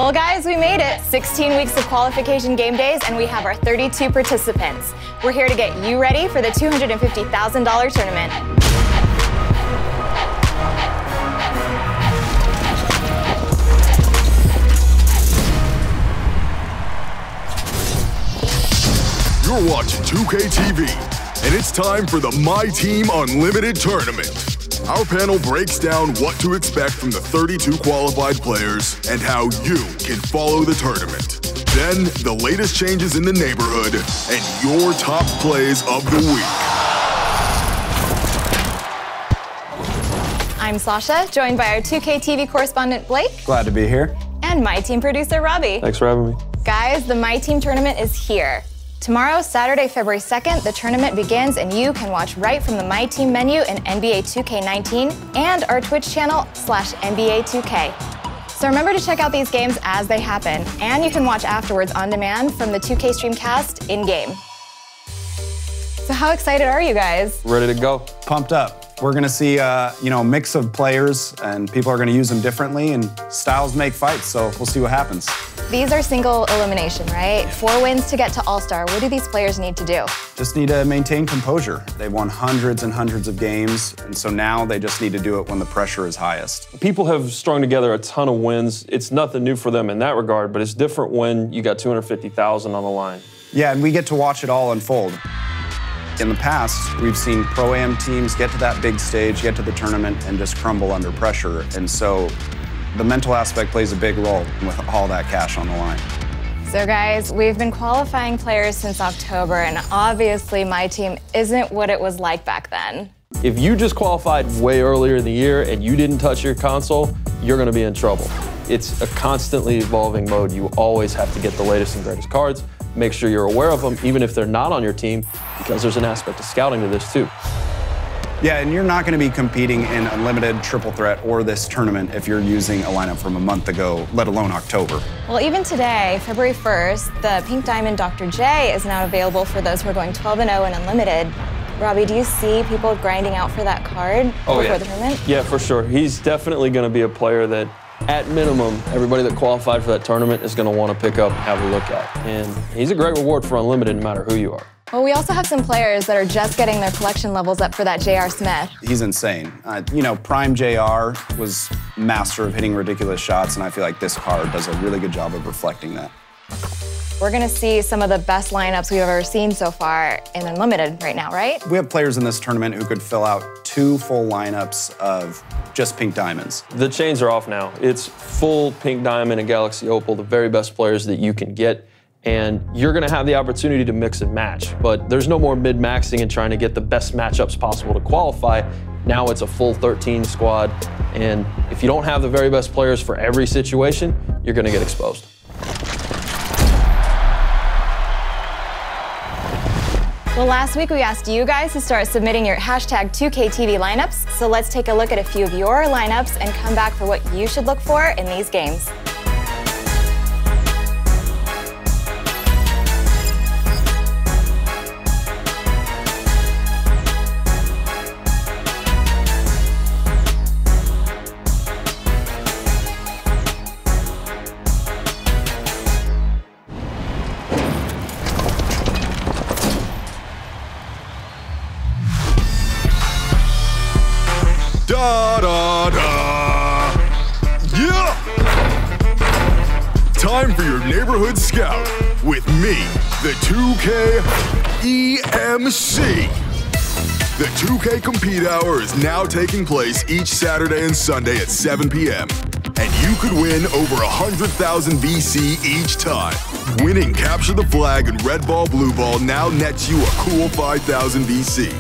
Well, guys, we made it. 16 weeks of qualification game days, and we have our 32 participants. We're here to get you ready for the $250,000 tournament. You're watching 2K TV, and it's time for the MyTEAM Unlimited Tournament. Our panel breaks down what to expect from the 32 qualified players and how you can follow the tournament. Then, the latest changes in the neighborhood and your top plays of the week. I'm Sasha, joined by our 2K TV correspondent Blake. Glad to be here. And MyTEAM producer Robbie. Thanks for having me. Guys, the MyTEAM tournament is here. Tomorrow, Saturday, February 2nd, the tournament begins, and you can watch right from the MyTEAM menu in NBA 2K19 and our Twitch channel /NBA 2K. So remember to check out these games as they happen, and you can watch afterwards on demand from the 2K Streamcast in-game. So how excited are you guys? Ready to go. Pumped up. We're going to see a mix of players, and people are going to use them differently, and styles make fights, so we'll see what happens. These are single elimination, right? 4 wins to get to All-Star. What do these players need to do? Just need to maintain composure. They've won hundreds and hundreds of games, and so now they just need to do it when the pressure is highest. People have strung together a ton of wins. It's nothing new for them in that regard, but it's different when you got $250,000 on the line. Yeah, and we get to watch it all unfold. In the past, we've seen Pro-Am teams get to that big stage, get to the tournament, and just crumble under pressure, and so the mental aspect plays a big role with all that cash on the line. So guys, we've been qualifying players since October, and obviously MyTEAM isn't what it was like back then. If you just qualified way earlier in the year and you didn't touch your console, you're going to be in trouble. It's a constantly evolving mode. You always have to get the latest and greatest cards. Make sure you're aware of them, even if they're not on your team, because there's an aspect of scouting to this too. Yeah, and you're not going to be competing in Unlimited, Triple Threat, or this tournament if you're using a lineup from a month ago, let alone October. Well, even today, February 1st, the Pink Diamond Dr. J is now available for those who are going 12-0 in Unlimited. Robbie, do you see people grinding out for that card before the tournament? Yeah, for sure. He's definitely going to be a player that, at minimum, everybody that qualified for that tournament is going to want to pick up and have a look at. And he's a great reward for Unlimited no matter who you are. Well, we also have some players that are just getting their collection levels up for that J.R. Smith. He's insane. Prime J.R. was master of hitting ridiculous shots, and I feel like this card does a really good job of reflecting that. We're going to see some of the best lineups we've ever seen so far in Unlimited right now, right? We have players in this tournament who could fill out 2 full lineups of just Pink Diamonds. The chains are off now. It's full Pink Diamond and Galaxy Opal, the very best players that you can get. And you're going to have the opportunity to mix and match. But there's no more mid-maxing and trying to get the best matchups possible to qualify. Now it's a full 13 squad. And if you don't have the very best players for every situation, you're going to get exposed. Well, last week we asked you guys to start submitting your #2KTV lineups. So let's take a look at a few of your lineups and come back for what you should look for in these games. Da da da! Yeah! Time for your neighborhood scout with me, the 2K EMC. The 2K Compete Hour is now taking place each Saturday and Sunday at 7 p.m. And you could win over 100,000 VC each time. Winning Capture the Flag and Red Ball Blue Ball now nets you a cool 5,000 VC.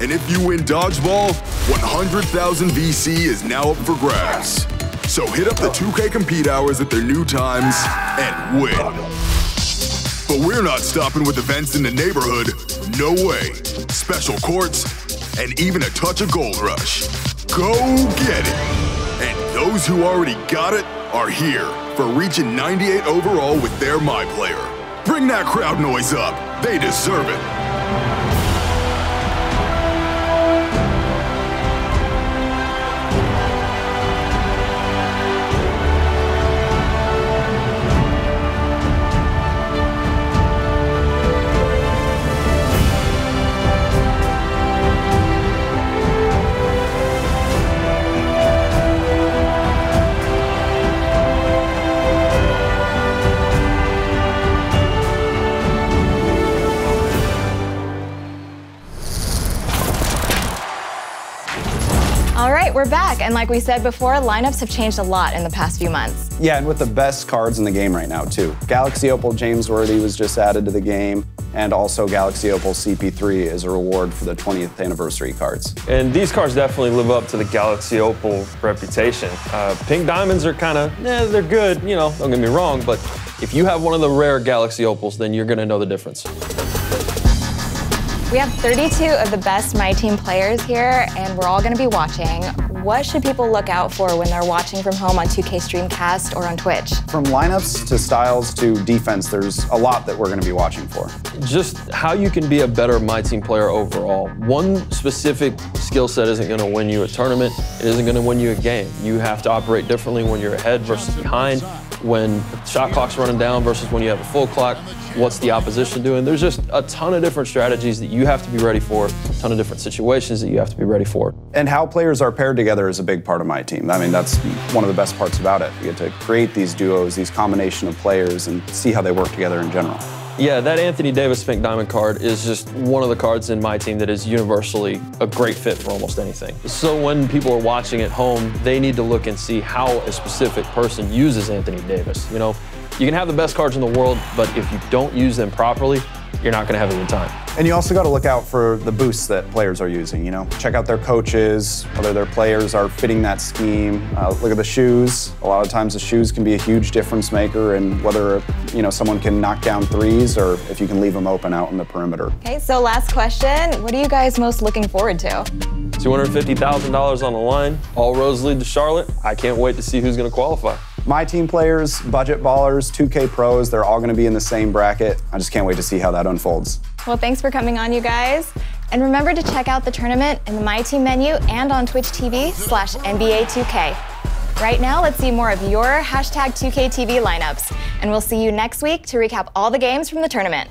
And if you win Dodgeball, 100,000 VC is now up for grabs. So hit up the 2K Compete Hours at their new times and win. But we're not stopping with events in the neighborhood. No way. Special courts, and even a touch of Gold Rush. Go get it. And those who already got it are here for reaching 98 overall with their My Player. Bring that crowd noise up. They deserve it. we're back, and like we said before, lineups have changed a lot in the past few months. Yeah, and with the best cards in the game right now, too. Galaxy Opal James Worthy was just added to the game, and also Galaxy Opal CP3 is a reward for the 20th anniversary cards. And these cards definitely live up to the Galaxy Opal reputation. Pink Diamonds are kind of, they're good, you know, don't get me wrong, but if you have one of the rare Galaxy Opals, then you're gonna know the difference. We have 32 of the best MyTEAM players here, and we're all going to be watching. What should people look out for when they're watching from home on 2K Streamcast or on Twitch? From lineups to styles to defense, there's a lot that we're going to be watching for. Just how you can be a better MyTEAM player overall. One specific skill set isn't going to win you a tournament. It isn't going to win you a game. You have to operate differently when you're ahead versus behind, when the shot clock's running down versus when you have a full clock. What's the opposition doing? There's just a ton of different strategies that you have to be ready for, a ton of different situations that you have to be ready for. And how players are paired together is a big part of MyTEAM. I mean, that's one of the best parts about it. You get to create these duos, these combination of players, and see how they work together in general. Yeah, that Anthony Davis Pink Diamond card is just one of the cards in MyTEAM that is universally a great fit for almost anything. So when people are watching at home, they need to look and see how a specific person uses Anthony Davis. You know, you can have the best cards in the world, but if you don't use them properly, you're not going to have a good time. And you also got to look out for the boosts that players are using, you know. Check out their coaches, whether their players are fitting that scheme. Look at the shoes. A lot of times the shoes can be a huge difference maker in whether, you know, someone can knock down threes or if you can leave them open out in the perimeter. Okay, so last question. What are you guys most looking forward to? $250,000 on the line. All roads lead to Charlotte. I can't wait to see who's going to qualify. MyTEAM players, budget ballers, 2K pros, they're all going to be in the same bracket. I just can't wait to see how that unfolds. Well, thanks for coming on, you guys. And remember to check out the tournament in the MyTEAM menu and on Twitch TV/NBA2K. Right now, let's see more of your #2KTV lineups. And we'll see you next week to recap all the games from the tournament.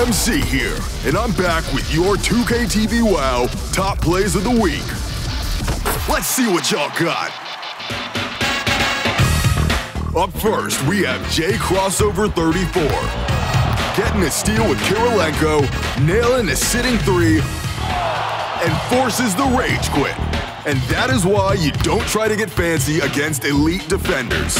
MC here, and I'm back with your 2K TV WoW top plays of the week. Let's see what y'all got. Up first, we have J Crossover 34. Getting a steal with Kirilenko, nailing a sitting three, and forces the rage quit. And that is why you don't try to get fancy against elite defenders.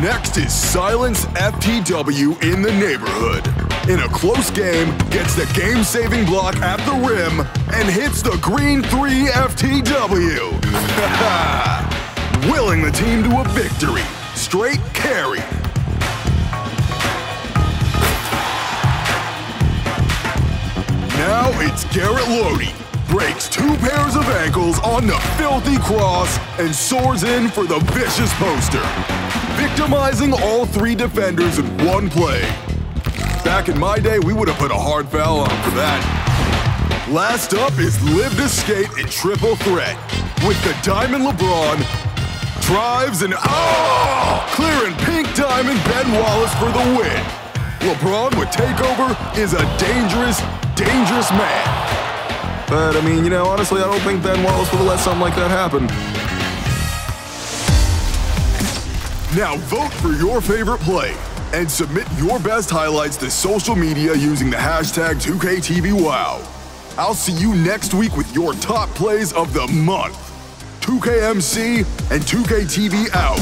Next is Silence FTW in the neighborhood. In a close game, gets the game-saving block at the rim and hits the green 3 FTW. Willing the team to a victory. Straight carry. Now it's Garrett Lodi. Breaks 2 pairs of ankles on the filthy cross and soars in for the vicious poster. Victimizing all 3 defenders in one play. Back in my day, we would have put a hard foul on for that. Last up is Live to Skate in triple threat. With the Diamond LeBron, drives and clearing Pink Diamond Ben Wallace for the win. LeBron with takeover is a dangerous, dangerous man. But I mean, you know, honestly, I don't think Ben Wallace would have let something like that happen. Now vote for your favorite play and submit your best highlights to social media using the hashtag 2KTVWow. I'll see you next week with your top plays of the month. 2KMC and 2KTV out.